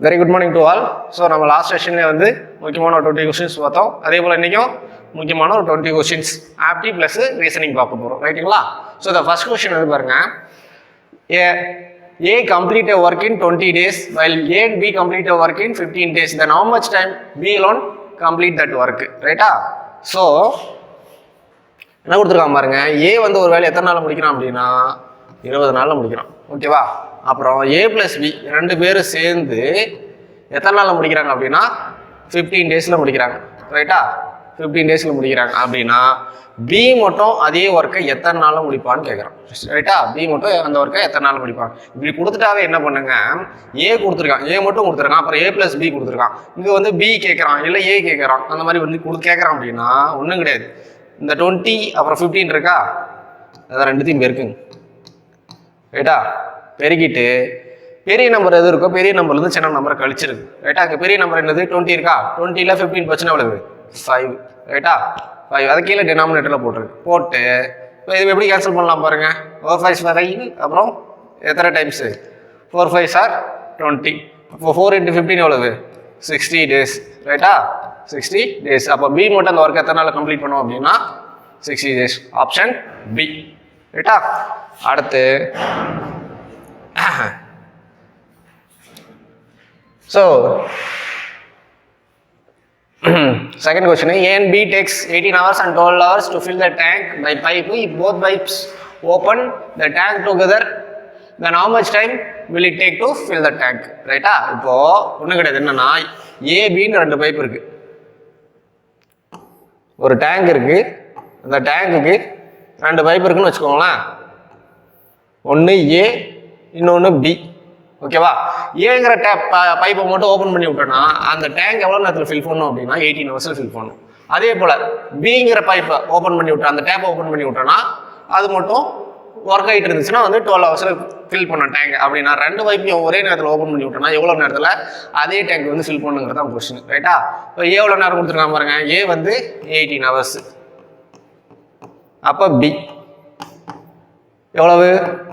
Very good morning to all. So நம்ம last செஷன்லேயே வந்து முக்கியமான ஒரு 20 கொஸ்டின்ஸ் பார்த்தோம். அதே போல் இன்றைக்கும் முக்கியமான ஒரு 20 கொஸ்டின்ஸ் ஆப்டி ப்ளஸ் ரீசனிங் பார்க்க போகிறோம், ரைட்டுங்களா? ஸோ இந்த ஃபர்ஸ்ட் கொஸ்டின் வந்து பாருங்க, A complete a work in 20 days while A and B complete a work in 15 days. Then how much time B alone complete that work? ரைட்டா? ஸோ என்ன கொடுத்துருக்காங்க பாருங்க, A வந்து ஒரு வேலை எத்தனை நாளில் முடிக்கிறான் அப்படின்னா 20 நாளில் முடிக்கிறான், ஓகேவா? அப்புறம் A + B ரெண்டு பேரும் சேர்ந்து எத்தனை நாளில் முடிக்கிறாங்க அப்படின்னா 15 டேஸில் முடிக்கிறாங்க, ரைட்டா? 15 டேஸில் முடிக்கிறாங்க அப்படின்னா B மட்டும் அதே ஒர்க்கை எத்தனை நாளில் முடிப்பான்னு கேட்குறான், ரைட்டா? B மட்டும் அந்த ஒர்க்கை எத்தனை நாள் முடிப்பாங்க. இப்படி கொடுத்துட்டாவே என்ன பண்ணுங்க, A கொடுத்துருக்கான், A மட்டும் கொடுத்துருக்கான், அப்புறம் A + B கொடுத்துருக்கான். இங்கே வந்து B கேட்குறான், இல்லை A கேட்குறான், அந்த மாதிரி வந்து கேட்குறான் அப்படின்னா ஒன்றும் கிடையாது. இந்த 20 அப்புறம் 15 இருக்கா, அதான் ரெண்டுத்தையும் பெருக்குங்க, ரைட்டா? பெருக்கிட்டு பெரிய நம்பர் எது இருக்கோ பெரிய நம்பர்லேருந்து சின்ன நம்பரை கழிச்சிருக்கு, ரைட்டா? அங்கே பெரிய நம்பர் என்னது 20 இருக்கா, 20ல் 15 போச்சுன்னா எவ்வளவு 5, ரைட்டா? 5 அதை கீழே டினாமினேட்டரில் போட்டிருக்கு. போட்டு இப்போ இது எப்படி கேன்சல் பண்ணலாம் பாருங்க, 4 5 5 அப்புறம் எத்தனை டைம்ஸு 4 5 ஆர் 20. அப்போ 4 × 15 எவ்வளவு 60 டேஸ், ரைட்டா? 60 டேஸ். அப்போ B மட்டும் அந்த ஒர்க் எத்தனை நாள் கம்ப்ளீட் பண்ணுவோம் அப்படின்னா 60 டேஸ். ஆப்ஷன் B, ரைட்டா? அடுத்து so second question, A and B takes 18 hours and 12 hours to fill the tank by pipe. If both pipes open the tank together, then how much time will it take to fill the tank? ரைட்டா? இப்போ ஒன்றும் கிடையாது, என்னன்னா ஏபின்னு ரெண்டு pipe இருக்கு, ஒரு tank இருக்கு, அந்த டேங்குக்கு ரெண்டு பைப் இருக்குன்னு வச்சுக்கோங்களேன். ஒன்று ஏ, இன்னொன்று பி, ஓகேவா? ஏங்கிற பைப்பை மட்டும் ஓப்பன் பண்ணி விட்டோன்னா அந்த டேங்க் எவ்வளோ நேரத்தில் ஃபில் பண்ணணும் அப்படின்னா 18 ஹவர்ஸில் ஃபில் பண்ணணும். அதே போல் பிங்கிற பைப்பை ஓப்பன் பண்ணி விட்டோம், அந்த டேப்பை ஓப்பன் பண்ணி விட்டோன்னா அது மட்டும் ஒர்க் ஆகிட்டு இருந்துச்சுன்னா வந்து 12 ஹவர்ஸில் ஃபில் பண்ண டேங்க். அப்படின்னா ரெண்டு பைப்பையும் ஒரே நேரத்தில் ஓப்பன் பண்ணி விட்டோம்னா எவ்வளோ நேரத்தில் அதே டேங்க் வந்து ஃபில் பண்ணுங்கிறது தான் கொஸ்டின், ரைட்டா? இப்போ ஏ எவ்வளோ நேரம் கொடுத்துருக்காங்க பாருங்க, ஏ வந்து 18 ஹவர்ஸ், அப்போ பி எவ்வளவு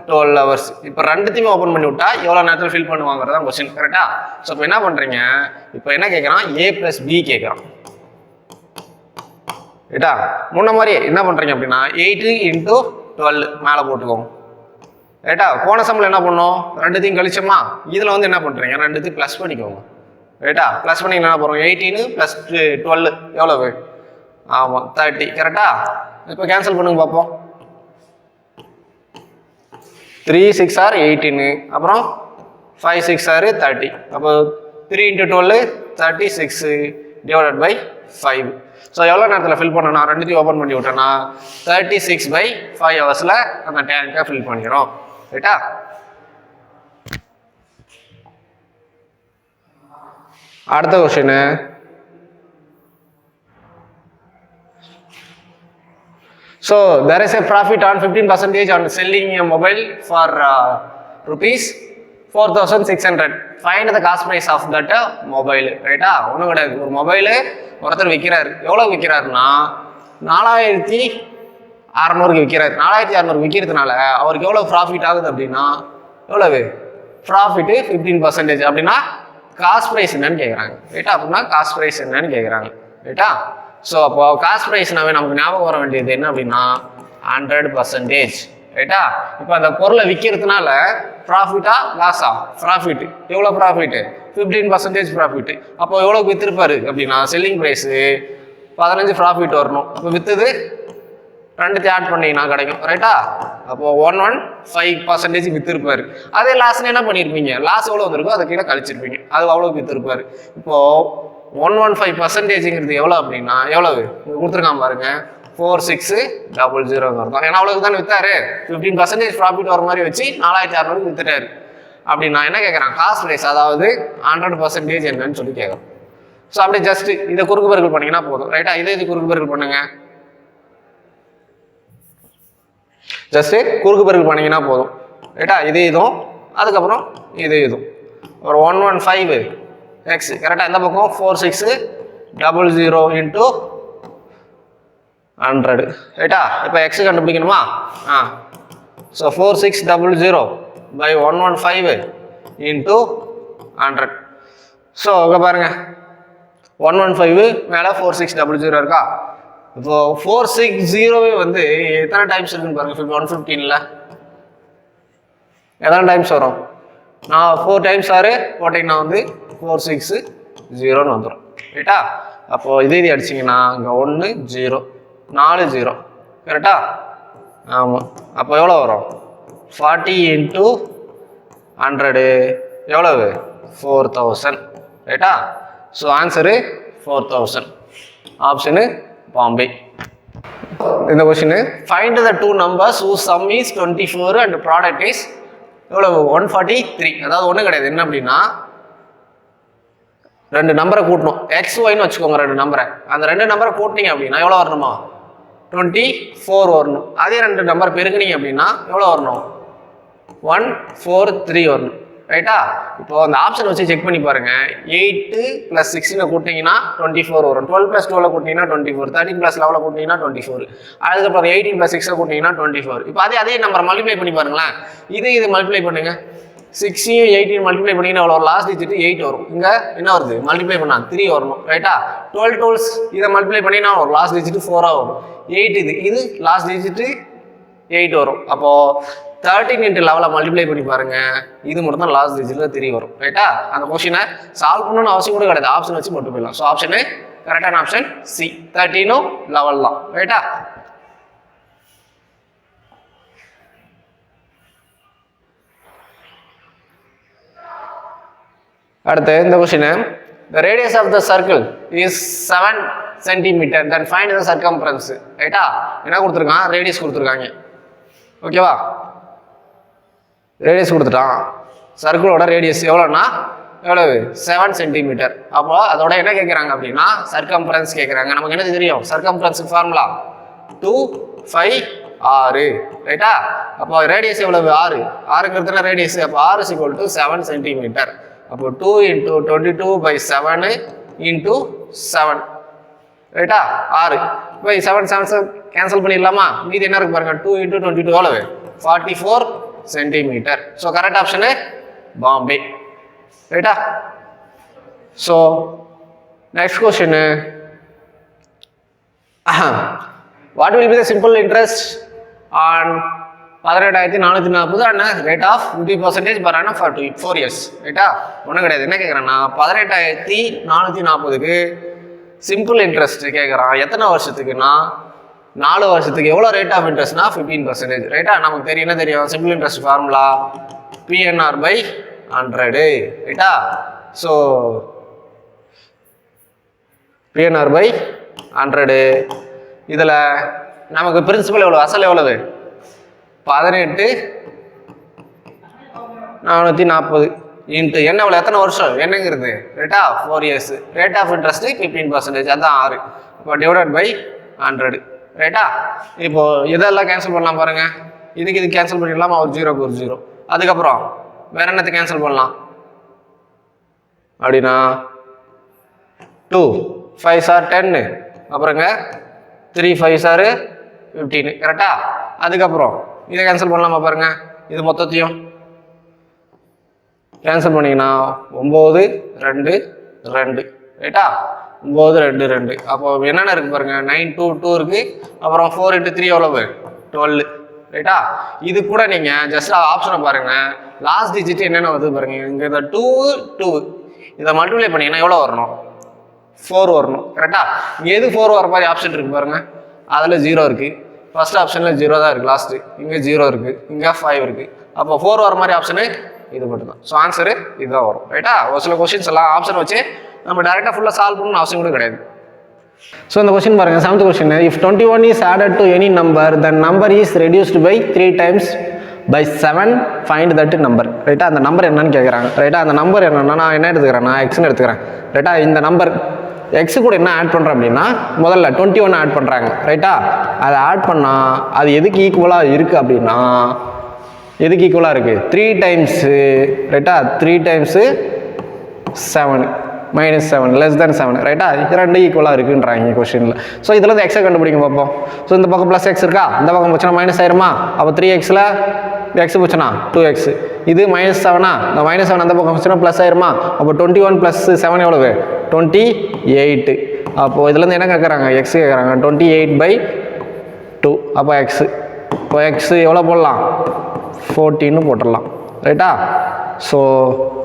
12 ஹவர்ஸ். இப்போ ரெண்டுத்தையுமே ஓப்பன் பண்ணி விட்டா எவ்வளோ நேரத்தில் ஃபில் பண்ணுவாங்கிறது தான் கொஸ்டின், கரெக்டா? ஸோ இப்போ என்ன பண்ணுறீங்க, இப்போ என்ன கேட்குறான், A + B கேட்குறான், ரைட்டா? முன்ன மாதிரி என்ன பண்ணுறீங்க அப்படின்னா 8 × 12 மேலே போட்டுக்கோங்க, ரைட்டா? போன சம்மில் என்ன பண்ணோம், ரெண்டுத்தையும் கழிச்சோமா, இதில் வந்து என்ன பண்ணுறீங்க, ரெண்டுத்தையும் ப்ளஸ் பண்ணிக்கோங்க, ரைட்டா? ப்ளஸ் பண்ணி என்ன போகிறோம், 18 + 12 எவ்வளவு, ஆமாம் 30, கரெக்டா? இப்போ கேன்சல் பண்ணுங்க பார்ப்போம். 3 6 ஆர் 18, அப்புறம் 5 6 ஆர் 30, அப்போ 3 × 12 36 / 5. ஸோ எவ்வளோ நேரத்தில் ஃபில் பண்ணணும், ரெண்டுத்தையும் ஓப்பன் பண்ணி விட்டோன்னா 36/5 ஹவர்ஸில் அந்த டேங்கை ஃபில் பண்ணிக்கிறோம், ரைட்டா? அடுத்த question, so there is a profit on 15% on selling a mobile for rupees 4600. Find the cost price of that mobile, ரைட்டா? ஒன்றும் கிடையாது, ஒரு மொபைலு ஒருத்தர் விற்கிறாரு, எவ்வளோ விற்கிறாருன்னா 4600 விற்கிறாரு. 4600 விற்கிறதுனால அவருக்கு எவ்வளோ ப்ராஃபிட் ஆகுது அப்படின்னா எவ்வளவு ப்ராஃபிட்டு 15%. அப்படின்னா காஸ்ட் ப்ரைஸ் என்னன்னு கேட்குறாங்க, ரைட்டா? அப்படின்னா காஸ்ட் ப்ரைஸ் என்னன்னு கேட்குறாங்க, ரைட்டா? ஸோ அப்போ காஸ்ட் ப்ரைஸ்னாவே நமக்கு ஞாபகம் வர வேண்டியது என்ன அப்படின்னா 100%, ரைட்டா? இப்போ அந்த பொருளை விற்கிறதுனால ப்ராஃபிட்டா லாஸா, ப்ராஃபிட். எவ்வளோ ப்ராஃபிட்டு 15% ப்ராஃபிட். அப்போ எவ்வளோக்கு விற்றுருப்பாரு அப்படின்னா செல்லிங் ப்ரைஸு 15 ப்ராஃபிட் வரணும். அப்போ விற்றுது ரெண்டுத்தையும் ஆட் பண்ணிங்கன்னா கிடைக்கும், ரைட்டா? அப்போ 115% விற்றுருப்பாரு. அதே லாஸ்ன்னு என்ன பண்ணியிருப்பீங்க, லாஸ் எவ்வளோ வந்திருக்கோ அதை கீழே கழிச்சிருப்பீங்க, அது அவ்வளோக்கு விற்றுருப்பாரு. இப்போது 115%ங்கிறது எவ்வளோ அப்படின்னா எவ்வளவு கொடுத்துருக்கான் பாருங்க, 4600 தான். ஏன்னா அவ்வளோக்கு தானே விற்றாரு, 15% ப்ராஃபிட் வர மாதிரி வச்சு 4600 விற்றுட்டாரு. அப்படின்னா என்ன கேட்குறான், காஸ்ட் ப்ரைஸ், அதாவது 100% என்னன்னு சொல்லி கேட்குறோம். ஸோ அப்படியே ஜஸ்ட் இதை குறுக்கு பெருக்கல் பண்ணிங்கன்னா போதும், ரைட்டா? இது குறுக்கு பெருக்கல் பண்ணுங்க, ஜஸ்ட்டு குறுக்கு பெருக்கல் பண்ணிங்கன்னா போதும், ரைட்டா? இதுவும் அதுக்கப்புறம் இதுவும் ஒரு 115 x, கரெக்டாக? இந்த பக்கம் 4600 × 100, ரைட்டா? இப்போ எக்ஸ் கண்டுபிடிக்கணுமா? So 4600 by 115 into 100. ஸோ இங்கே பாருங்கள் 115 மேலே 4600 இருக்கா. இப்போ 460 வந்து எத்தனை டைம்ஸ் இருக்குன்னு பாருங்க. 115ல் எத்தனை டைம்ஸ் வரும்? நான் 4 டைம்ஸ் போட்டிங்கன்னா வந்து 460 வந்துடும் ரைட்டா. அப்போது இது அடிச்சிங்கன்னா இங்கே 1 0 4 0 கரெக்டா. ஆமாம். அப்போ எவ்வளோ வரும்? 40 × 100 எவ்வளவு? 4000 ரைட்டா. So answer 4000. ஆப்ஷனு பாம்பே. இந்த question find the 2 numbers whose sum is 24 and product is எவ்வளவு? 143. அதாவது ஒன்றும் கிடையாது. என்ன அப்படின்னா 2 நம்பரை கூட்டணும். எக்ஸ் ஒய்னு வச்சுக்கோங்க 2 நம்பரை. அந்த 2 நம்பரை கூட்டினீங்க அப்படின்னா எவ்வளோ வரணுமா? 24 வரணும். அதே 2 நம்பர் பெருக்குனீங்க அப்படின்னா எவ்வளோ வரணும்? 143 வரணும் ரைட்டா. இப்போ அந்த ஆப்ஷன் வச்சு செக் பண்ணி பாருங்க. 8 + 16 கூட்டிங்கன்னா 24 வரும். 12 + 12 கூட்டிங்கன்னா 24. 13 + 11 கூட்டிங்கன்னா 24. அதுக்கப்புறம் 18 + 6 கூட்டிங்கன்னா 24. இப்போ அதே நம்பரை மல்டிப்ளை பண்ணி பாருங்களேன். இது மல்டிப்ளை பண்ணுங்க. 6ஐயும் 18 மல்டிப்ளை பண்ணிங்கன்னா எவ்வளோ? லாஸ்ட் டிஜிட் 8 வரும். இங்கே என்ன வருது? மல்டிப்ளை பண்ணால் 3 வரணும் ரைட்டா. 12 12 இதை மல்டிப்ளை பண்ணிங்கன்னா ஒரு லாஸ்ட் டிஜிட் 4 வரும். 8 இது லாஸ்ட் டிஜிட் 8 வரும். அப்போது 13 × 11 மல்டிப்ளை பண்ணி பாருங்க. இது மட்டும் தான் லாஸ்ட் டிஜிட்ல 3 வரும் ரைட்டா. அந்த கொஸ்டினை சால்வ் பண்ணணும்னு அவசியம் கூட கிடையாது. ஆப்ஷன் வச்சு மட்டும் போயிடலாம். ஸோ ஆப்ஷனு கரெக்டான ஆப்ஷன் சி. 13ம் 11 தான் ரைட்டா. அடுத்து இந்த question the radius of the circle is 7 cm then find the circumference ரைட்டா. என்ன கொடுத்துருக்கான்? ரேடியஸ் கொடுத்துருக்காங்க ஓகேவா. ரேடியஸ் கொடுத்துட்டான். சர்க்கிளோட ரேடியஸ் எவ்வளோன்னா எவ்வளவு? 7 cm. அப்போ அதோட என்ன கேட்குறாங்க அப்படின்னா சர்க்கம்ஃபரன்ஸ் கேட்குறாங்க. நமக்கு என்ன தெரியும்? சர்க்கம்ஃபரன்ஸுக்கு ஃபார்முலா 2 5 6 ரைட்டா. அப்போ ரேடியஸ் எவ்வளவு? 6. 6ங்கிறது ரேடியஸ். அப்போ 6 = 7 cm. அப்போ 2 × 22/7 × 7 ரைட்டா. 6 இப்போ 7 7 கேன்சல் பண்ணிடலாமா? மீதி என்ன இருக்கு பாருங்க. 2 × 22 எவ்வளவு? 44 cm. ஸோ கரெக்ட் ஆப்ஷனு பாம்பே ரைட்டா. So next question what will be the simple interest on 18440 and rate of 50% per annum for 4 years ரைட்டா. ஒன்றும் கிடையாது. என்ன கேட்குறேன்னா 18440க்கு சிம்பிள் இன்ட்ரெஸ்ட் கேட்குறான். எத்தனை வருஷத்துக்குன்னா 4 வருஷத்துக்கு. எவ்வளோ ரேட் ஆஃப் இன்ட்ரெஸ்ட்னா 15% ரைட்டா. நமக்கு தெரியும் என்ன தெரியும்? சிம்பிள் இன்ட்ரெஸ்ட் ஃபார்முலா PNR/100 ரைட்டா. ஸோ PNR/100 இதில் நமக்கு பிரின்சிபல் எவ்வளோ? அசல் எவ்வளவு? 18,440 இன்ட்டு என்ன எவ்வளோ? எத்தனை வருஷம் என்னங்கிறது ரைட்டா? 4 years. Rate of interest 15%. அதுதான் 6. இப்போ டிவைடட் பை 100 ரைட்டா. இப்போ இதெல்லாம் கேன்சல் பண்ணலாம் பாருங்க. இதுக்கு இது கேன்சல் பண்ணிடலாமா? ஒரு 0க்கு ஒரு 0. அதுக்கப்புறம் வேற என்னத்தை கேன்சல் பண்ணலாம் அப்படின்னா 2 5 சார் 10 அப்புறங்க 3 5 சார் 15 கரெக்டா. அதுக்கப்புறம் இதை கேன்சல் பண்ணலாமா பாருங்க. இது மொத்தத்தையும் கேன்சல் பண்ணிங்கன்னா 9 2 2 ரைட்டா. 9 2 2. அப்போ என்னென்ன இருக்குது பாருங்க. 9 2 2 இருக்குது. அப்புறம் 4 × 3 எவ்வளவு? 12 ரைட்டா. இது கூட நீங்கள் ஜஸ்ட் ஆப்ஷனை பாருங்கள். லாஸ்ட் டிஜிட் என்னென்ன வருது பாருங்க. இங்கே இந்த 2 2 இதை மல்டிப்ளை பண்ணிங்கன்னா எவ்வளோ வரணும்? 4 வரணும் கரெக்டா. இங்கே எது 4 வர மாதிரி ஆப்ஷன் இருக்குது பாருங்கள். அதில் 0 இருக்குது. ஃபர்ஸ்ட் ஆப்ஷனில் 0 தான் இருக்குது. லாஸ்ட்டு இங்கே 0 இருக்குது. இங்கே 5 இருக்குது. அப்போ 4 வர மாதிரி ஆப்ஷனு இது மட்டும்தான். ஸோ ஆன்சரு இதுதான் வரும் ரைட்டா. ஒரு சில கொஸ்டின்ஸ் எல்லாம் ஆப்ஷன் வச்சு நம்ம டேரெக்டாக ஃபுல்லாக சால்வ் பண்ணணும்னு அவசியம் கூட கிடையாது. ஸோ இந்த கொஸ்டின் பாருங்கள். 7th question. If 21 is added to any number, the number is reduced by 3 times by 7, find that number ரைட்டா. அந்த நம்பர் என்னன்னு கேட்குறாங்க ரைட்டா. அந்த நம்பர் என்னன்னா நான் என்ன எடுத்துக்கிறேன்? நான் எக்ஸ்ன்னு எடுத்துக்கிறேன் ரைட்டா. இந்த நம்பர் எக்ஸு கூட என்ன ஆட் பண்ணுறேன் அப்படின்னா முதல்ல 21 ஆட் பண்ணுறாங்க ரைட்டா. அதை ஆட் பண்ணால் அது எதுக்கு ஈக்குவலாக இருக்குது அப்படின்னா எதுக்கு ஈக்குவலாக இருக்குது? 3 டைம்ஸு ரைட்டா. 3 டைம்ஸு 7 -7 <7 ரைட்டா. இது 2 ஈக்குவலாக இருக்குன்றாங்க கொஸ்டினில். ஸோ இதில் வந்து எக்ஸை கண்டுபிடிங்க பார்ப்போம். ஸோ இந்த பக்கம் ப்ளஸ் எக்ஸ் இருக்கா, இந்த பக்கம் போச்சுன்னா மைனஸ் ஆயிருமா? அப்போ 3xல எக்ஸ் போச்சுன்னா 2x இது -7 இந்த -7 அந்த பக்கம் வந்துச்சுன்னா ப்ளஸ் ஆயிருமா? அப்போ 21 + 7 எவ்வளவு? 28. அப்போ இதுலேருந்து என்ன கேட்குறாங்க? எக்ஸ் கேட்குறாங்க. 28/2 அப்போ எக்ஸ். இப்போ எக்ஸ் எவ்வளோ போடலாம்? 14 போட்டுடலாம். ரைட்டா? ஸோ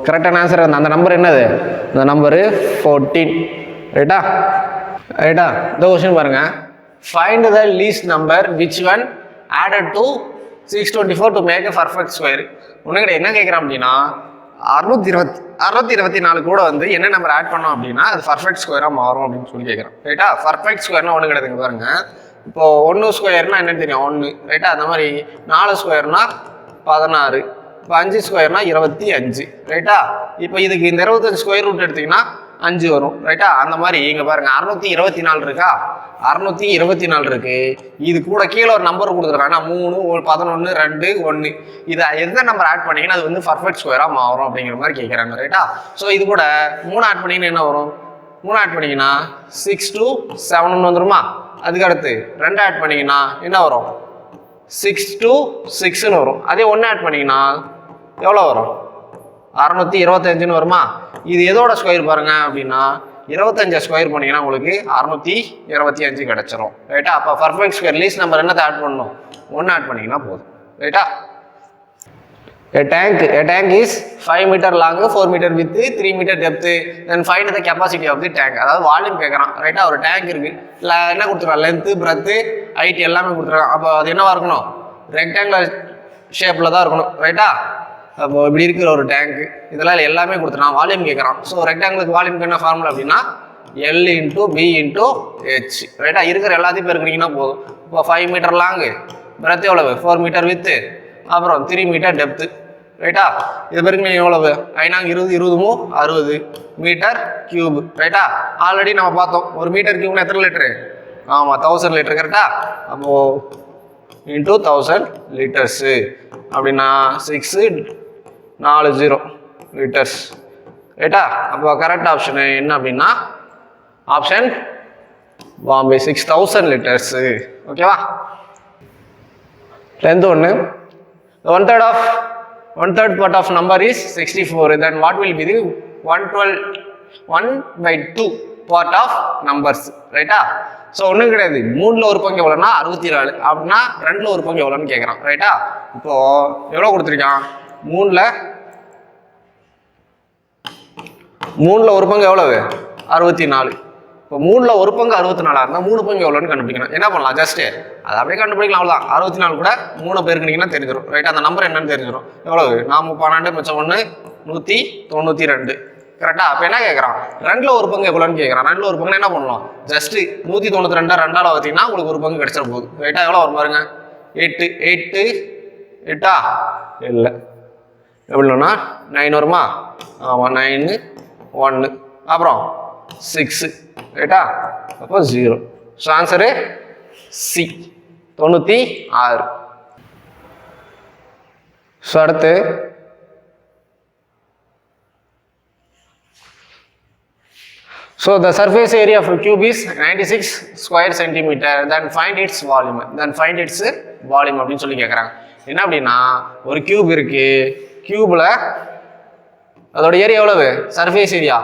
கரெக்டான ஆன்சர் அந்த நம்பர் என்னது? இந்த நம்பரு 14. ரைட்டா? ரைட்டா? இந்த கொஸ்டின் பாருங்க. Find the least number which when added to 624 to make a perfect square. உனக்கிட்ட என்ன கேட்குறான் அப்படின்னா 624 கூட வந்து என்ன நம்பர் ஆட் பண்ணோம் அப்படின்னா அது பர்ஃபெக்ட் ஸ்கொயராக மாறும் அப்படின்னு சொல்லி கேட்குறான். ரைட்டா? பர்ஃபெக்ட் ஸ்கொயர்னா ஒன்று கிடையாதுங்க பாருங்க. இப்போ 1 ஸ்கொயர்னா என்னன்னு தெரியும்? 1. ரைட்டா? அந்த மாதிரி 4 ஸ்கொயர்னா 16. இப்போ 5 ஸ்கொயர்னா 25. ரைட்டா? இப்போ இதுக்கு இந்த 25 ஸ்கொயர் ரூட் எடுத்தீங்கன்னா 5 வரும். ரைட்டா? அந்த மாதிரி இங்கே பாருங்க 624 இருக்கா? 624 இருக்கு. இது கூட கீழே ஒரு நம்பர் கொடுத்துருக்காங்க 3, 11, 2, 1. இதை எந்த நம்பர் ஆட் பண்ணீங்கன்னா அது வந்து பர்ஃபெக்ட் ஸ்கொயராக மாறும் அப்படிங்கிற மாதிரி கேட்குறாங்க. ரைட்டா? ஸோ இது கூட 3 ஆட் பண்ணிங்கன்னா என்ன வரும்? 3 ஆட் பண்ணிங்கன்னா 6 to 7 வந்துருமா? அதுக்கு அடுத்து 2 ஆட் பண்ணிங்கன்னா என்ன வரும்? 6 to 6ன்னு வரும். அதே 1 ஆட் பண்ணிங்கன்னா எவ்வளோ வரும்? 625ன்னு வருமா? இது எதோட ஸ்கொயர் பாருங்க அப்படின்னா 25 ஸ்கொயர் பண்ணிங்கன்னா உங்களுக்கு 625 கிடச்சிரும். ரைட்டா? அப்போ பர்ஃபெக்ட் ஸ்கொயர் லீஸ்ட் நம்பர் என்னத்தை ஆட் பண்ணணும்? 1 ஆட் பண்ணிங்கன்னா போதும். ரைட்டா? A tank is 5 meter long, 4 meter width, 3 meter depth. Then find the capacity of the tank. அதாவது வால்யூம் கேட்குறான். ரைட்டா? ஒரு டேங்க் இருக்கு. இல்லை என்ன கொடுத்துருக்கான்? லென்த்து, பிரெத்து, ஹைட் எல்லாமே கொடுத்துருக்கான். அப்போ அது என்னவா இருக்கணும்? ரெக்டாங்குலர் ஷேப்பில் தான் இருக்கணும். ரைட்டா? அப்போ இப்படி இருக்கிற ஒரு டேங்க் இதெல்லாம் எல்லாமே கொடுத்துருக்கான். வால்யூம் கேட்குறான். ஸோ ரெக்டாங்குலருக்கு வால்யூம்க்கு என்ன ஃபார்முலா அப்படின்னா L × B × H. ரைட்டா? இருக்கிற எல்லாத்தையும் பெருக்குனீங்கன்னா போதும். இப்போ 5 மீட்டர் லாங்கு, பிரெத்து எவ்வளவு? 4 மீட்டர் வித்து, அப்புறம் 3 மீட்டர் டெப்த்து. ரைட்டா? இது பிறகு நீங்கள் எவ்வளவு? 5 20 60 மீட்டர் கியூப். ரைட்டா? ஆல்ரெடி நம்ம பார்த்தோம் ஒரு மீட்டர் கியூப்னு எத்தனை லிட்டரு? ஆமாம் 1000 லிட்டர். கரெக்டா? அப்போது × 1000 லிட்டர்ஸு அப்படின்னா 640 லிட்டர்ஸ். ரைட்டா? அப்போ கரெக்ட் ஆப்ஷன் என்ன அப்படின்னா ஆப்ஷன் பாம்பே 6000 லிட்டர்ஸு. ஓகேவா? Length 1. 1/3 part of number is 64. Then what will be the 1/2 part of numbers? ரைட்டா? ஸோ ஒன்றும் கிடையாது. 3ல் ஒரு பங்கு எவ்வளோன்னா 64 அப்படின்னா 2ல் ஒரு பங்கு எவ்வளோன்னு கேட்குறான். ரைட்டா? இப்போ எவ்வளோ கொடுத்துருக்கான்? 3ல் ஒரு பங்கு எவ்வளவு? 64. இப்போ 3ல் ஒரு பங்கு 64 இருந்தால் 3 பங்கு எவ்வளோன்னு கண்டுபிடிக்கணும். என்ன பண்ணலாம்? ஜஸ்ட்டு அதை அப்படியே கண்டுபிடிக்கலாம். அவ்வளோதான். 64 கூட 3 பேருக்குனீங்கன்னா தெரிஞ்சிடும். ரைட்டா? அந்த நம்பர் என்னன்னு தெரிஞ்சிடும். எவ்வளவு? 12 மிச்சம் 1 192. கரெக்டா? அப்போ என்ன கேட்குறான்? 2ல் ஒரு பங்கு எவ்வளோன்னு கேட்குறான். 2ல் ஒரு பங்கு என்ன பண்ணலாம்? ஜஸ்ட்டு 192 2ஆல் பார்த்தீங்கன்னா உங்களுக்கு ஒரு பங்கு கிடச்சிட போகுது. ரைட்டா? எவ்வளோ வரும் பாருங்க? 8 8 இல்லை எவ்வளோன்னா 9 வருமா? ஆமாம் 9 1 அப்புறம் 6. ரைட்டா? அப்போ 0. So answer C 96. ஸோ அடுத்து so the surface area of a cube is 96 square centimeter. Then find its volume. அப்படின்னு சொல்லி கேட்குறாங்க. என்ன அப்படின்னா ஒரு கியூப் இருக்கு. கியூப்ல அதோட ஏரியா எவ்வளவு? Surface area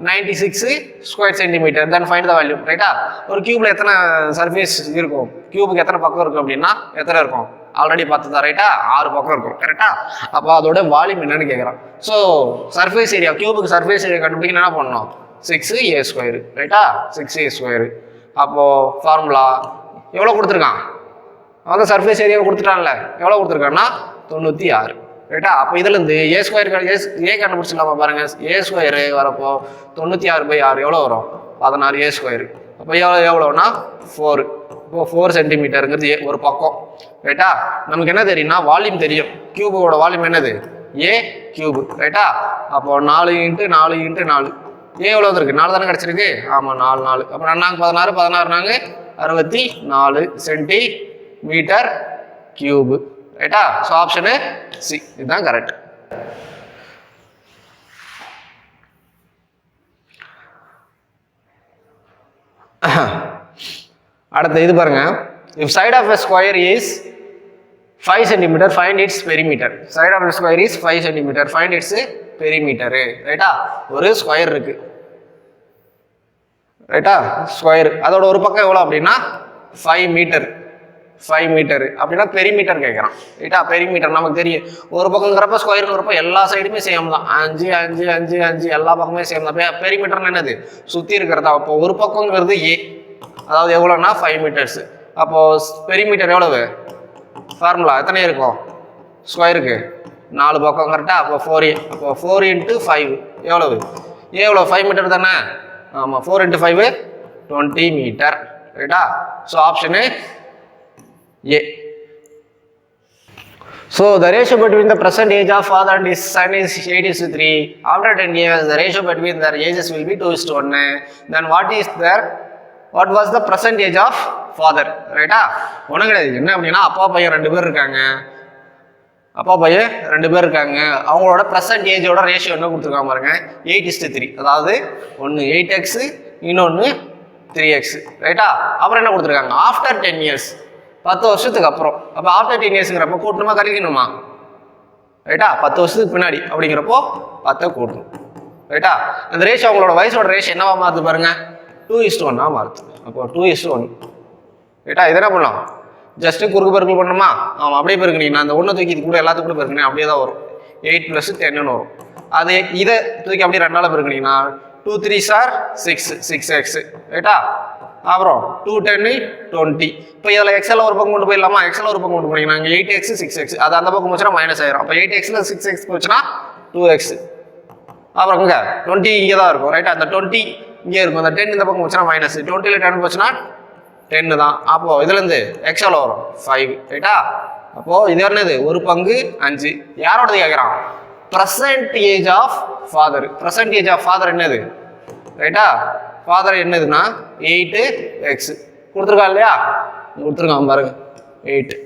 96 square centimetre. Then find the value. ரைட்டா? ஒரு கியூப்ல எத்தனை சர்ஃபேஸ் இருக்கும்? கியூபுக்கு எத்தனை பக்கம் இருக்கும் அப்படின்னா எத்தனை இருக்கும்? ஆல்ரெடி பார்த்ததா. ரைட்டா? 6 பக்கம் இருக்கும். கரெக்டா? அப்போ அதோட வால்யூம் என்னன்னு கேட்குறான். ஸோ சர்ஃபேஸ் ஏரியா கியூபுக்கு சர்ஃபேஸ் ஏரியா கண்டுபிடிக்க என்ன பண்ணணும்? 6a². ரைட்டா? 6a². அப்போ ஃபார்முலா எவ்வளோ கொடுத்துருக்கான்? அவன் சர்ஃபேஸ் ஏரியாவை கொடுத்துட்டான்ல. எவ்வளோ கொடுத்துருக்கான்னா 96. ரைட்டா? அப்போ இதுலேருந்து ஏ கண்டுபிடிச்சிடலாமா பாருங்க. a² வரப்போ 96/6 எவ்வளோ வரும்? 16a². அப்போ எவ்வளோன்னா 4. இப்போ 4 சென்டிமீட்டருங்கிறது ஒரு பக்கம். ரைட்டா? நமக்கு என்ன தெரியும்னா வால்யூம் தெரியும். கியூபோட வால்யூம் என்னது? a³. ரைட்டா? அப்போ 4 × 4 × 4 எவ்வளோ இருக்கு? 4 தானே கிடச்சிருக்கு. ஆமாம் 4 4. அப்போ 4 16 நாங்க 64 சென்டிமீட்டர் கியூப். ரைட்டா? ஸோ ஆப்ஷனு சி இதுதான் கரெக்ட். அடுத்து இது பாருங்க. If side of a square is 5 centimeter, find its perimeter. Side of the square is 5 centimeter, find its perimeter. ரைட்டா, ஒரு ஸ்கொயர் இருக்கு, ரைட்டா, ஸ்கொயர், அதோட ஒரு பக்கம் எவ்வளோ அப்படின்னா 5 மீட்டர், 5 மீட்டர் அப்படின்னா பெரிமீட்டர் கேட்குறான். ரைட்டா, பெரிமீட்டர் நமக்கு தெரியும், ஒரு பக்கங்கிறப்ப ஸ்கொயருங்கிறப்ப எல்லா சைடுமே சேம் தான், 5 5 5 5 எல்லா பக்கமே சேம் தான். பெரிமீட்டர்னு என்னது, சுற்றி இருக்கிறதா. அப்போ ஒரு பக்கங்கிறது ஏ, அதாவது எவ்வளோன்னா 5 மீட்டர்ஸ். அப்போது பெரிமீட்டர் எவ்வளவு, ஃபார்முலா எத்தனை இருக்கும் ஸ்கொயருக்கு, 4 பக்கம் கரெக்டாக. அப்போ 4a, அப்போ 4 × 5 எவ்வளவு, எவ்வளோ 5 மீட்டர் தானே. ஆமாம், 4 × 5 20 மீட்டர். ரைட்டா, so option A. So the ratio between the present age of father and his son is 8:3. After 10 years, the ratio between their ages will be 2:1. Then what was the present age of father? ரைட்டா, ஒன்றும் கிடையாது. என்ன அப்படின்னா அப்பா பையன் 2 பேர் இருக்காங்க, அப்பா பையன் 2 பேர் இருக்காங்க, அவங்களோட ப்ரெசன்ட் ஏஜோட ரேஷியோ என்ன கொடுத்துருக்காங்க பாருங்க, 8:3. அதாவது ஒன்று 8x, இன்னொன்று 3x. ரைட்டா, அப்புறம் என்ன கொடுத்துருக்காங்க, ஆஃப்டர் 10 இயர்ஸ், 10 வருஷத்துக்கு அப்புறம். அப்போ ஆஃப்டர் 10 இயர்ஸுங்கிறப்போ கூட்டணுமா கழிக்கணுமா, ரைட்டா, 10 வருஷத்துக்கு பின்னாடி அப்படிங்கிறப்போ 10 கூட்டணும். ரைட்டா, அந்த ரேஷியோ அவங்களோட வயசோட ரேஷியோ என்னவா மாறுது பாருங்க, 2:1 மாறுது. அப்போ 2:1. ரைட்டா, இதை என்ன பண்ணலாம், ஜஸ்ட்டு குறுக்கு பெருக்கல் பண்ணணுமா, ஆமாம், அப்படியே பெருக்குனீங்க, நான் அந்த ஒன்று தூக்கி இது கூட எல்லாத்துக்கும் கூட பெருக்கினேன், அப்படியே தான் வரும், 8 + 10 வரும். அது இதை தூக்கி அப்படியே 2ஆல் பெருக்குனீங்கன்னா 2 3s are 6, 6x. ரைட்டா, அப்புறம் 2 10 20. இப்போ இதில் எக்ஸில் ஒரு பக்கம் கொண்டு போயிடலாமா, எக்ஸில் ஒரு பக்கம் கொண்டு போனீங்கன்னா இங்கே 8x 6x, அது அந்த பக்கம் போச்சுன்னா மைனஸ் ஆயிரும். அப்போ 8xல 6x போச்சுன்னா 2x. அப்புறம் இங்கே 20 இங்கே தான் இருக்கும். ரைட்டா, அந்த 20 இங்கே இருக்கும், அந்த 10 இந்த பக்கம் போச்சுன்னா மைனஸ், 20ல் 10 போச்சுன்னா 10 தான். அப்போது இதுலேருந்து எக்ஸ் எவ்வளோ வரும், 5. ரைட்டா, அப்போது இது என்னது, ஒரு பங்கு 5. யாரோடது கேட்குறான், present age of father. Present age of father என்னது, ரைட்டா, ஃபாதர் என்னதுன்னா 8x கொடுத்துருக்கா இல்லையா, கொடுத்துருக்கான் பாருங்க 8.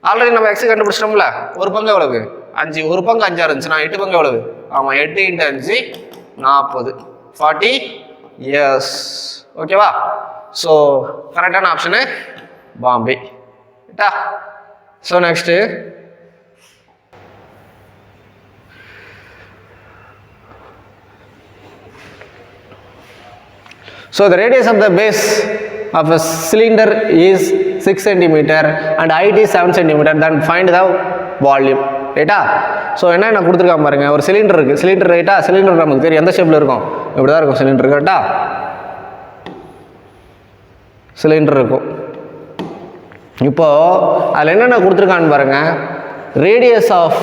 ஆல்ரெடி நம்ம எக்ஸ் கண்டுபிடிச்சிட்டோம்ல, ஒரு பங்கு எவ்வளவு 5, ஒரு பங்கு 5 இருந்துச்சுன்னா 8 பங்கு எவ்வளவு, ஆமாம் 8 × 5 40, 40 இயர்ஸ். ஓகேவா, ஸோ கரெக்டான ஆப்ஷனு பாம்பே. ரைட்டா, so next so the radius of the base of a cylinder is 6 cm and height is 7 cm. then find the volume. ரைட்டா, ஸோ என்ன கொடுத்துருக்காம பாருங்க, ஒரு சிலிண்டர் இருக்குது, சிலிண்டர். ரைட்டா, சிலிண்டர் நமக்கு தெரியும் எந்த ஷேப்பில் இருக்கும், இப்படி தான் இருக்கும் சிலிண்டர். கரெக்டா, சிலிண்டர் இருக்கும். இப்போது அதில் என்னென்ன கொடுத்துருக்கான்னு பாருங்கள், radius of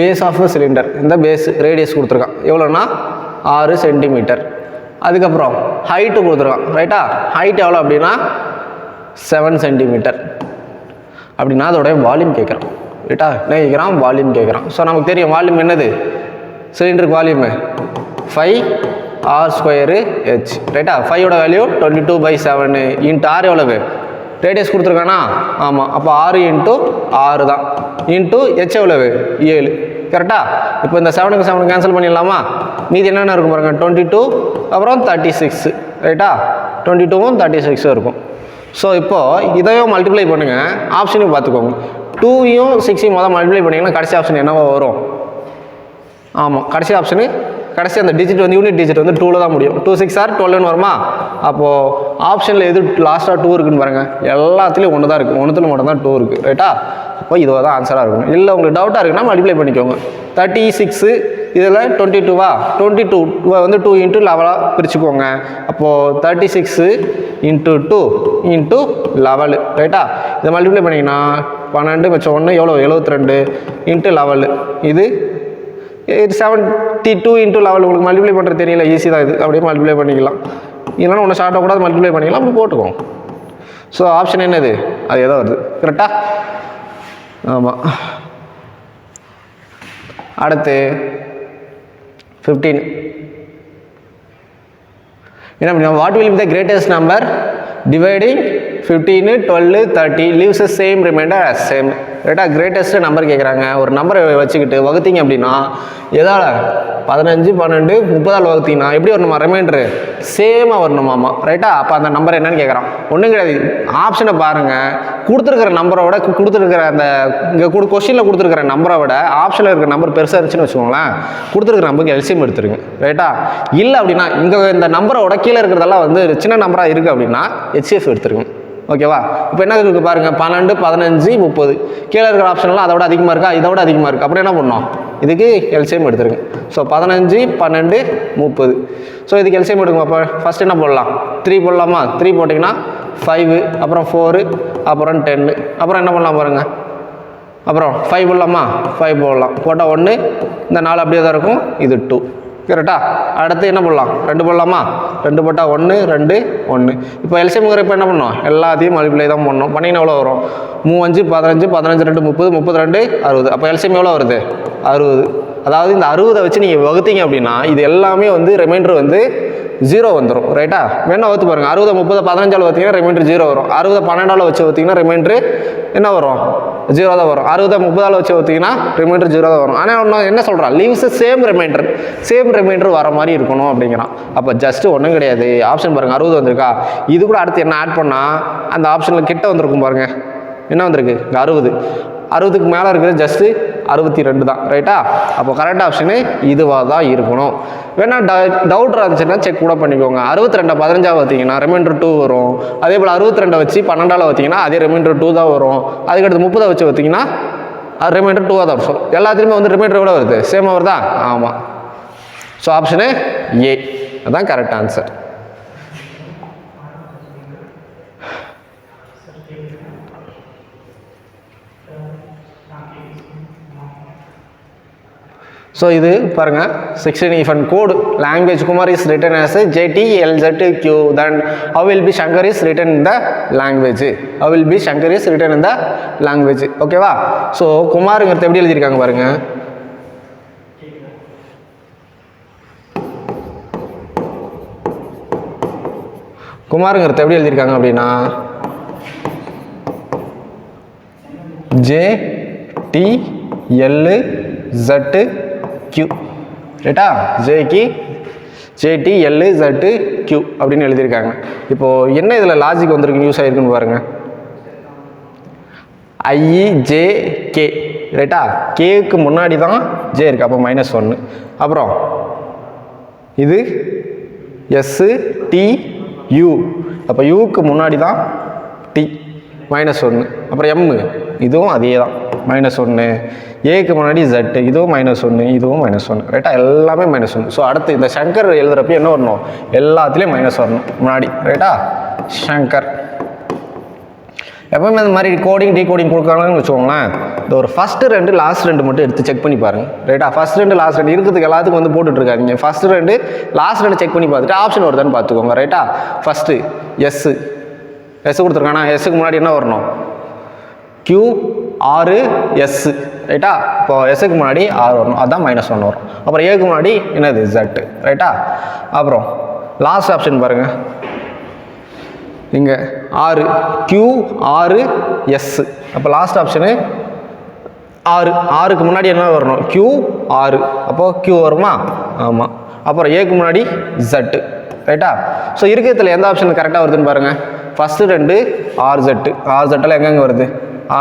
base of cylinder, இந்த பேஸ் ரேடியஸ் கொடுத்துருக்கான் எவ்வளோன்னா 6 சென்டிமீட்டர். அதுக்கப்புறம் ஹைட்டு கொடுத்துருக்கான். ரைட்டா, ஹைட் எவ்வளோ அப்படின்னா 7 சென்டிமீட்டர். அப்படின்னா அதோடைய வால்யூம் கேட்குறான். ரைட்டா, என்ன கேட்குறான், வால்யூம் கேட்குறான். ஸோ நமக்கு தெரியும் வால்யூம் என்னது, சிலிண்டருக்கு வால்யூமு 5r²h. ரைட்டா, 5ஓட வேல்யூ 22/7 இன்ட்டு ஆர் எவ்வளவு, ரேடியஸ் கொடுத்துருக்கானா, ஆமாம், அப்போ 6 × 6 தான், இன்ட்டு h எவ்வளவு 7. கரெக்டா, இப்போ இந்த 7க்கு 7 கேன்சல் பண்ணிடலாமா, மீதி என்னென்ன இருக்கும் பாருங்க, 22 அப்புறம் 36. ரைட்டா, 22ம் 36 இருக்கும். ஸோ இப்போது இதையும் மல்டிப்ளை பண்ணுங்கள், ஆப்ஷனையும் பார்த்துக்கோங்க. 2யும் 6யும் முதல் மல்டிப்ளை பண்ணிங்கன்னா கடைசி ஆப்ஷன் என்னவோ வரும், ஆமாம், கடைசி ஆப்ஷனு, கடைசி அந்த டிஜிட் வந்து யூனிட் டிஜிட் வந்து 2ல் தான் முடியும். 2 6 ஆர் 12 வருமா, அப்போது ஆப்ஷனில் எது லாஸ்ட்டாக 2 இருக்குன்னு பாருங்கள், எல்லாத்துலேயும் 1 தான் இருக்குது, 1த்துல மட்டும் தான் 2 இருக்குது. ரைட்டா, அப்போ இதுவாக தான் ஆன்சராக இருக்கணும். இல்லை உங்களுக்கு டவுட்டாக இருக்குன்னா மல்டிப்ளை பண்ணிக்கோங்க. 36 இதில் 22வா, 22 வந்து 2 × 11 பிரிச்சுக்கோங்க. அப்போது 36 × 2 × 11. ரைட்டா, இதை மல்டிப்ளை பண்ணிங்கன்னா 12 மிச்சம் 1 எவ்வளோ 72 × 11. இது 72 × 11. உங்களுக்கு மல்டிப்ளை பண்ணுறது தெரியல, ஈஸி தான் இது, அப்படியே மல்டிப்ளை பண்ணிக்கலாம். இல்லைன்னா ஒன்று ஷார்ட்டாக கூட மல்டிப்ளை பண்ணிக்கலாம், அப்படி போட்டுக்கோங்க. ஸோ ஆப்ஷன் என்னது, அது ஏதோ வருது. கரெக்டா, ஆமாம். அடுத்து 15 என்ன பண்ணுவோம், what will be the greatest number dividing 15 12 30 leaves the same remainder as same. ரைட்டா? கிரேட்டஸ்ட் நம்பர் கேட்குறாங்க. ஒரு நம்பரை வச்சுக்கிட்டு வகுத்தீங்க அப்படின்னா எதால் 15 12 30 வகுத்தீங்கன்னா எப்படி வரணுமா? ரிமைண்டரு சேமாக வரணுமாமா. ரைட்டா? அப்போ அந்த நம்பர் என்னன்னு கேட்குறான். ஒன்றும் கிடையாது, ஆப்ஷனை பாருங்கள். கொடுத்துருக்கிற நம்பரை விட கொடுத்துருக்கிற அந்த இங்கே கொஸ்டினில் கொடுத்துருக்கிற நம்பரை விட ஆப்ஷனில் இருக்கிற நம்பர் பெருசாக இருந்துச்சுன்னு வச்சுக்கோங்களேன், கொடுத்துருக்கிற நம்பருக்கு எல்சிஎம் எடுத்துருங்க. ரைட்டா? இல்லை அப்படின்னா இங்கே இந்த நம்பரோட கீழே இருக்கிறதெல்லாம் வந்து சின்ன நம்பராக இருக்குது அப்படின்னா HCF எடுத்துருங்க. ஓகேவா? இப்போ என்ன இருக்குது பாருங்கள், 12 15 30. கீழே இருக்கிற ஆப்ஷன்லாம் அதை விட அதிகமாக இருக்கா, இதை விட அதிகமாக இருக்குது. அப்புறம் என்ன பண்ணோம், இதுக்கு எல்சிஎம் எடுத்துருங்க. ஸோ 15 12 30. ஸோ இதுக்கு எல்சிஎம் எடுங்க. அப்போ ஃபஸ்ட் என்ன போடலாம், 3 போடலாமா? 3 போட்டிங்கன்னா 5, அப்புறம் 4, அப்புறம் 10. அப்புறம் என்ன பண்ணலாம் பாருங்கள், அப்புறம் 5 போடலாமா? 5 போடலாம். போட்டால் 1, இந்த 4 அப்படியே தான் இருக்கும், இது 2. கரெக்டா? அடுத்து என்ன பண்ணலாம், 2 போடலாமா? 2 போட்டால் 1 2 1. இப்போ எல்சிஎம் இப்போ என்ன பண்ணோம், எல்லாத்தையும் மல்டிப்ளை தான் பண்ணணும். பண்ணிங்கன்னா எவ்வளோ வரும், 3 5 15 15 2 30 32 60. அப்போ எல்சிஎம் எவ்வளோ வருது, 60. அதாவது இந்த 60 வச்சு நீங்கள் வகுத்தீங்க அப்படின்னா இது எல்லாமே வந்து ரிமைண்டர் வந்து 0 வந்துடும். ரைட்டா? வேணா வகுத்து பாருங்கள். 60 30 15 வச்சிங்கன்னா ரிமைண்டர் 0 வரும். 60 12 வச்சு வச்சிங்கன்னா ரிமைண்டர் என்ன வரும், 0 தான் வரும். 60 30 வச்சு வச்சிங்கன்னா ரிமைண்டர் 0 தான் வரும். ஆனால் ஒன்று என்ன சொல்கிறான், லீவ்ஸ் சேம் ரிமைண்டர் வர மாதிரி இருக்கணும் அப்படிங்கிறான். அப்போ ஜஸ்ட் ஒன்றும் கிடையாது, ஆப்ஷன் பாருங்கள், 60 வந்திருக்கா. இது கூட அடுத்து என்ன ஆட் பண்ணால் அந்த ஆப்ஷனில் கிட்ட வந்திருக்கும் பாருங்கள், என்ன வந்திருக்கு, 60. 60க்கு மேலே இருக்கிறது ஜஸ்ட்டு 62 தான். ரைட்டா? அப்போ கரெக்ட் ஆப்ஷனு இதுவாக தான் இருக்கணும். வேணா டவுட் இருந்துச்சுன்னா செக் கூட பண்ணிக்கோங்க. 62 15 பார்த்தீங்கன்னா ரிமைண்டர் 2 வரும். அதே போல் 62 வச்சு 12 பார்த்தீங்கன்னா அதே ரிமைண்டர் 2 தான் வரும். அதுக்கடுத்து 30 வச்சு பார்த்தீங்கன்னா அது ரிமைண்டர் 2 தான் வரும். எல்லாத்துலேயுமே வந்து ரிமைண்டர் கூட வருது, சேமாக வருதா? ஆமாம். ஸோ ஆப்ஷனு ஏ அதுதான் கரெக்ட் ஆன்சர். ஸோ இது பாருங்கள் 16 if and code language Kumar is written as JTLZQ, then how will be Shankar is written in the language, how will be Shankar is written in the language. ஓகேவா? So குமாருங்கிறது எப்படி எழுதியிருக்காங்க பாருங்க, குமாருங்கிறது எப்படி எழுதியிருக்காங்க அப்படின்னா JTLZQ. ரைட்டா? JTLZQ அப்படின்னு எழுதியிருக்காங்க. இப்போது என்ன இதில் லாஜிக் வந்திருக்கு, யூஸ் ஆகிருக்குன்னு பாருங்கள். IJK. ரைட்டா? கேக்கு முன்னாடி தான் ஜே இருக்குது, அப்போ -1. அப்புறம் இது STU, அப்போ யூக்கு முன்னாடி தான் T, -1. அப்புறம் M, இதுவும் அதே தான் -1. ஏக்கு முன்னாடி Z, இதுவும் -1, இதுவும் -1. ரைட்டா? எல்லாமே -1. ஸோ அடுத்து இந்த சங்கர் எழுதுறப்ப என்ன வரணும், எல்லாத்துலேயும் மைனஸ் வரணும் முன்னாடி. ரைட்டா? சங்கர். எப்பவுமே இந்த மாதிரி கோடிங் டீகோடிங் கொடுக்குறாங்கன்னு வச்சுக்கோங்களேன், இந்த ஒரு ஃபஸ்ட்டு 2 லாஸ்ட் 2 மட்டும் எடுத்து செக் பண்ணி பாருங்கள். ரைட்டா? ஃபஸ்ட் 2 லாஸ்ட் 2 இருக்கிறதுக்கு எல்லாத்துக்கும் வந்து போட்டுட்ருக்காங்க. ஃபஸ்ட்டு 2 லாஸ்ட் 2 செக் பண்ணி பார்த்துட்டு ஆப்ஷன் வருதான்னு பார்த்துக்கோங்க. ரைட்டா? ஃபஸ்ட்டு எஸ் கொடுத்துருக்கானா, எஸ்ஸுக்கு முன்னாடி என்ன வரணும், QRS. ரைட்டா? இப்போ எஸ்ஸுக்கு முன்னாடி R வரணும், அதுதான் -1 வரும். அப்புறம் ஏக்கு முன்னாடி என்னது, Z. ரைட்டா? அப்புறம் லாஸ்ட் ஆப்ஷன் பாருங்கள், இங்கே QRS. அப்போ லாஸ்ட் ஆப்ஷனு ஆறுக்கு முன்னாடி என்ன வரணும், QR. அப்போது Q வருமா? ஆமாம். அப்புறம் ஏக்கு முன்னாடி Z. ரைட்டா? ஸோ இருக்கிறதுல எந்த ஆப்ஷன் கரெக்டாக வருதுன்னு பாருங்கள். First 2 RZ. RZலாம் எங்கெங்கே வருது,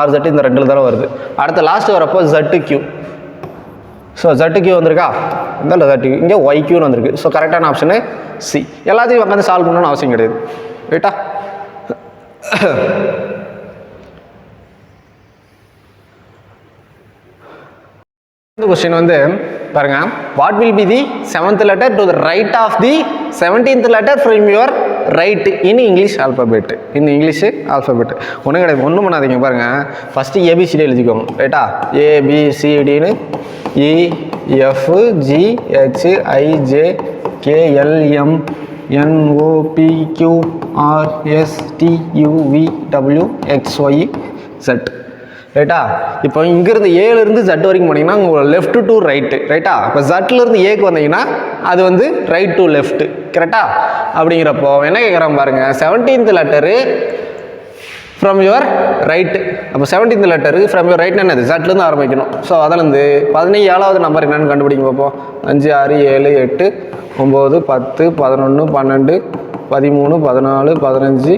RZ இந்த 2 தானே வருது. அடுத்து லாஸ்ட்டு வரப்போ ZQ. ஸோ ZQ வந்திருக்கா, இந்த ZQ. இங்கே YQன்னு வந்திருக்கு. ஸோ கரெக்டான ஆப்ஷனு C. எல்லாத்தையும் உட்காந்து சால்வ் பண்ணணும்னு அவசியம் கிடையாது. ரைட்டா? இந்த கொஸ்டின் வந்து பாருங்க, what will be the 7th letter to the right of the 17th letter from your right in English alphabet. in English alphabet. ஒன்றும் கிடையாது, ஒன்றும் பண்ணாதீங்க. பாருங்க, ஃபஸ்ட்டு ABCD எழுதிக்கோங்க. ரைட்டா? ABCDன்னு EFGHIJKLMNOPQRSTUVWXYZ. ரைட்டா? இப்போ இங்கேருந்து ஏலேருந்து Z வரைக்கும் போனீங்கன்னா உங்கள் லெஃப்ட் டு ரைட்டு. ரைட்டா? இப்போ ஜட்லேருந்து ஏக்கு வந்தீங்கன்னா அது வந்து ரைட் டு லெஃப்ட்டு. கரெக்டா? அப்படிங்கிறப்போ என்ன கேட்குறான் பாருங்கள், 17th letter from your right. அப்போ 17th லெட்டருக்கு ஃப்ரம் யுவர் ரைட்னு என்னது ஜட்லேருந்து ஆரம்பிக்கணும். ஸோ அதிலேருந்து 17வது நம்பர் என்னென்னு கண்டுபிடிக்க பார்ப்போம். 5 6 7 8 9 10 11 12 13 14 15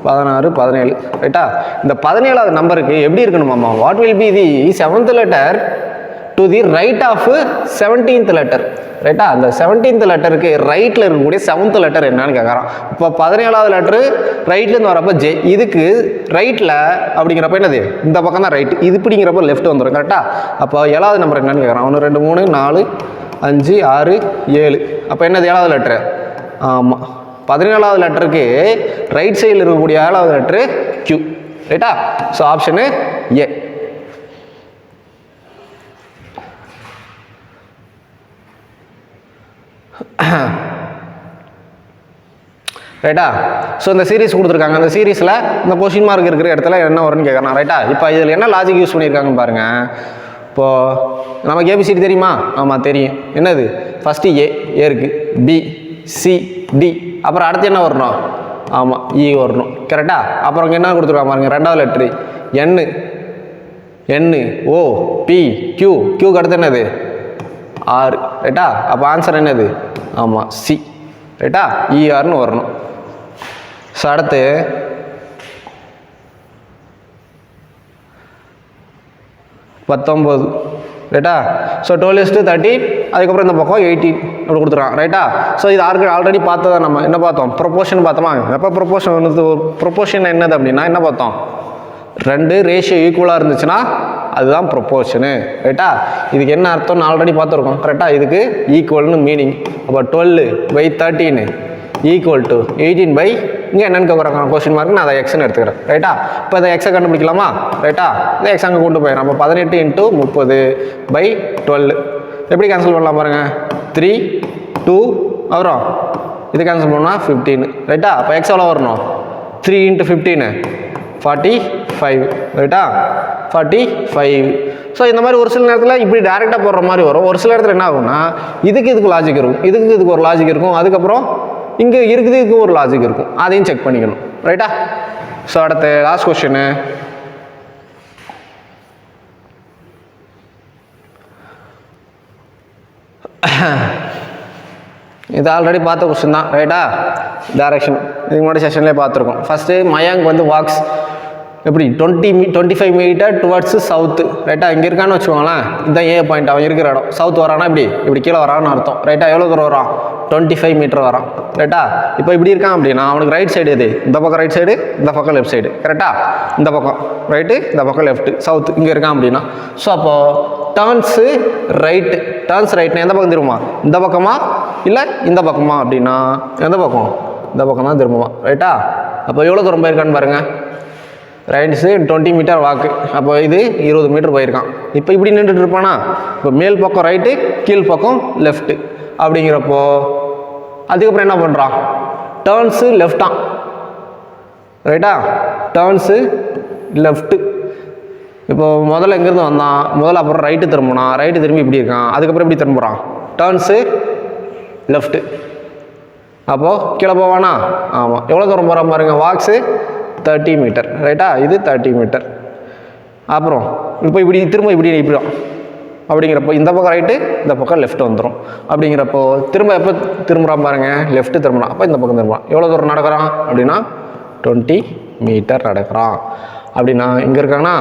16 17 ரைட்டா. இந்த 17வது நம்பருக்கு எப்படி இருக்கணுமாம்மா, what will be the 7th letter to the right of 17th letter ரைட்டா. அந்த 17th லெட்டருக்கு ரைட்டில் இருக்கக்கூடிய 7th லெட்டர் என்னன்னு கேட்குறான். இப்போ 17வது லெட்டரு ரைட்லேருந்து வரப்போ ஜே, இதுக்கு ரைட்டில் அப்படிங்கிறப்ப என்னது இந்த பக்கம் தான் ரைட்டு, இது இப்படிங்கிறப்ப லெஃப்ட் வந்துடும் கரெக்டா. அப்போ 7வது நம்பர் என்னன்னு கேட்குறான். 1 2 3 4 5 6 7. அப்போ என்னது 7வது லெட்டரு? ஆமாம், 17வது லெட்டருக்கு ரைட் சைடில் இருக்கக்கூடிய 7வது லெட்டரு Q ரைட்டா. ஸோ ஆப்ஷனு ஏ. ரைட்டா. ஸோ இந்த சீரீஸ் கொடுத்துருக்காங்க. அந்த சீரீஸில் இந்த கொஸ்டின் மார்க் இருக்கிற இடத்துல என்ன வரும்னு கேட்குறான் ரைட்டா. இப்போ இதில் என்ன லாஜிக் யூஸ் பண்ணியிருக்காங்கன்னு பாருங்கள். இப்போது நமக்கு ஏபிசிடி தெரியுமா? ஆமாம் தெரியும். என்னது ஃபஸ்ட்டு ஏ இருக்குது, பி சி டி, அப்புறம் அடுத்து என்ன வரணும்? ஆமாம் இ வரணும் கரெக்டா. அப்புறம் இங்கே என்ன கொடுத்துருக்காங்க பாருங்கள், 2வது லெட்ரு என் ஓ பி கியூ, கியூக்கு அடுத்து என்னது 6 ரைட்டா. அப்போ ஆன்சர் என்னது? ஆமாம் சி ரைட்டா, இஆர்னு வரணும். ஸோ அடுத்து 19 ரைட்டா. ஸோ 12:30, அதுக்கப்புறம் இந்த பக்கம் 18 அப்படி கொடுத்துருக்கான் ரைட்டா. ஸோ இது ஆல்ரெடி பார்த்ததை நம்ம என்ன பார்த்தோம், ப்ரொப்போர்ஷன் பார்த்தோமா. எப்போ ப்ரொப்போர்ஷன் வந்து ப்ரொப்போர்ஷன் என்னது அப்படின்னா என்ன பார்த்தோம், 2 ரேஷியோ ஈக்குவலாக இருந்துச்சுன்னா அதுதான் ப்ரொப்போர்ஷனு ரைட்டா. இதுக்கு என்ன அர்த்தம்னு ஆல்ரெடி பார்த்துருக்கோம் கரெக்டாக. இதுக்கு ஈக்குவல்னு மீனிங். அப்போ 12/13 ஈக்குவல் டு 18 இங்கே என்னென்னு கேட்குறாங்க கொஸ்டின் மார்க், நான் அதை எக்ஸ்ன்னு எடுத்துக்கிறேன் ரைட்டா. இப்போ அதை எக்ஸை கண்டுபிடிக்கலாமா ரைட்டா. இதை எக்ஸ் அங்கே கொண்டு போயிடும். அப்போ 18 × 30/12 எப்படி கேன்சல் பண்ணலாம் பாருங்கள். 3 2 அப்புறம் இது கேன்சல் பண்ணால் 15 ரைட்டா. அப்போ எக்ஸ் எவ்வளோ வரணும்? 3 × 15 45 ரைட்டா, 45. ஸோ இந்த மாதிரி ஒரு சில நேரத்தில் இப்படி டேரெக்டாக போடுற மாதிரி வரும். ஒரு சில இடத்துல என்ன ஆகும்னா இதுக்கு லாஜிக் இருக்கும், இதுக்கு ஒரு லாஜிக் இருக்கும், அதுக்கப்புறம் இங்கே இதுக்கு ஒரு லாஜிக் இருக்கும். அதையும் செக் பண்ணிக்கணும் ரைட்டா. ஸோ அடுத்து லாஸ்ட் கொஸ்டின். இது ஆல்ரெடி பார்த்த கொஸ்டின் தான் ரைட்டா. டைரக்ஷன் இதுக்கு முன்னாடி செஷன்லேயே பார்த்துருக்கோம். ஃபஸ்ட்டு மயாங்க் வந்து வாக்ஸ் எப்படி 25 மீட்டர் டுவர்ட்ஸ் சவுத்து ரைட்டா. இங்கே இருக்கான்னு வச்சுக்கோங்களேன், இதுதான் ஏ பாயிண்ட், அவன் இருக்கிற இடம். சவுத் வரானா இப்படி கீழே வரான்னு அர்த்தம் ரைட்டா. எவ்வளோ தூரம் வரான்? 25 மீட்டர் வரான் ரைட்டா. இப்போ இப்படி இருக்கான் அப்படின்னா அவனுக்கு ரைட் சைடு எது? இந்த பக்கம் ரைட் சைடு, இந்த பக்கம் லெஃப்ட் சைடு கரெக்டா. இந்த பக்கம் ரைட்டு, இந்த பக்கம் லெஃப்ட்டு, சவுத் இங்கே இருக்கான் அப்படின்னா. ஸோ அப்போது டர்ன்ஸு ரைட்னா எந்த பக்கம் திரும்புமா? இந்த பக்கமா இல்லை இந்த பக்கமா அப்படின்னா எந்த பக்கம்? இந்த பக்கம் தான் திரும்புமா ரைட்டா. அப்போ எவ்வளோ தூரம் போயிருக்கான்னு பாருங்கள். ரைட்ஸு 20 மீட்டர் வாக்கு. அப்போ இது 20 மீட்டர் போயிருக்கான். இப்போ இப்படி நின்றுட்டு இருப்பானா, இப்போ மேல் பக்கம் ரைட்டு, கீழ் பக்கம் லெஃப்ட்டு அப்படிங்கிறப்போ அதுக்கப்புறம் என்ன பண்ணுறான்? டர்ன்ஸு லெஃப்டான் ரைட்டா, டர்ன்ஸு லெஃப்ட்டு. இப்போ முதல்ல எங்கேருந்து வந்தான், முதல்ல அப்புறம் ரைட்டு திரும்பினான், ரைட்டு திரும்பி இப்படி இருக்கான், அதுக்கப்புறம் இப்படி திரும்புகிறான், டர்ன்ஸு லெஃப்ட்டு. அப்போது கீழே போவானா? ஆமாம். எவ்வளோ தூரம் போகிறான் பாருங்கள், வாக்ஸு 30 மீட்டர் ரைட்டா. இது 30 மீட்டர். அப்புறம் இப்போ இப்படி திரும்ப இப்படி தான் அப்படிங்கிறப்போ இந்த பக்கம் ரைட்டு, இந்த பக்கம் லெஃப்ட் வந்துடும். அப்படிங்கிறப்போ திரும்ப எப்போ திரும்புகிறான் பாருங்கள், லெஃப்ட்டு திரும்பினா. அப்போ இந்த பக்கம் திரும்புகிறான். எவ்வளோ தூரம் நடக்கிறான் அப்படின்னா 20 மீட்டர் நடக்கிறான். அப்படின்னா இங்கே இருக்காங்கன்னா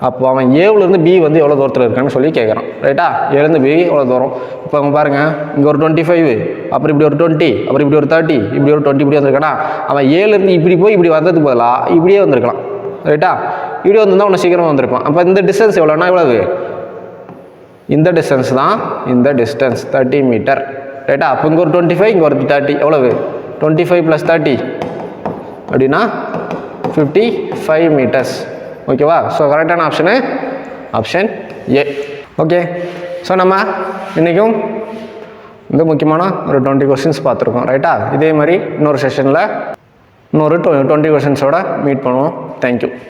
அப்போ அவன் ஏவிலேருந்து பி வந்து எவ்வளோ தூரத்தில் இருக்கான்னு சொல்லி கேட்குறான் ரைட்டா. ஏலேருந்து பி எவ்வளோ தூரம். இப்போ அவங்க பாருங்கள், இங்கே ஒரு 25, அப்புறம் இப்படி ஒரு 20, அப்புறம் இப்படி ஒரு 30, இப்படி ஒரு 20 இப்படி வந்திருக்கானா. அவன் ஏலேருந்து இப்படி போய் இப்படி வந்ததுக்கு பதிலாக இப்படியே வந்திருக்கலாம் ரைட்டா. இப்படி வந்திருந்தால் அவனை சீக்கிரமாக வந்திருப்பான். அப்போ இந்த டிஸ்டன்ஸ் எவ்வளோனா எவ்வளவு? இந்த டிஸ்டன்ஸ் தான் இந்த டிஸ்டன்ஸ் 30 மீட்டர் ரைட்டா. அப்போ இங்கே ஒரு 25, இங்கே ஒரு 30, எவ்வளவு? 25 + 30 அப்படின்னா 55 மீட்டர்ஸ் ஓகேவா. ஸோ கரெக்டான option option A. Okay. So நம்ம இன்றைக்கும் இந்த முக்கியமான ஒரு 20 கொஸ்டின்ஸ் பார்த்துருக்கோம் ரைட்டா. இதே மாதிரி இன்னொரு செஷனில் இன்னொரு 20 கொஸ்டின்ஸோட மீட் பண்ணுவோம். தேங்க்யூ.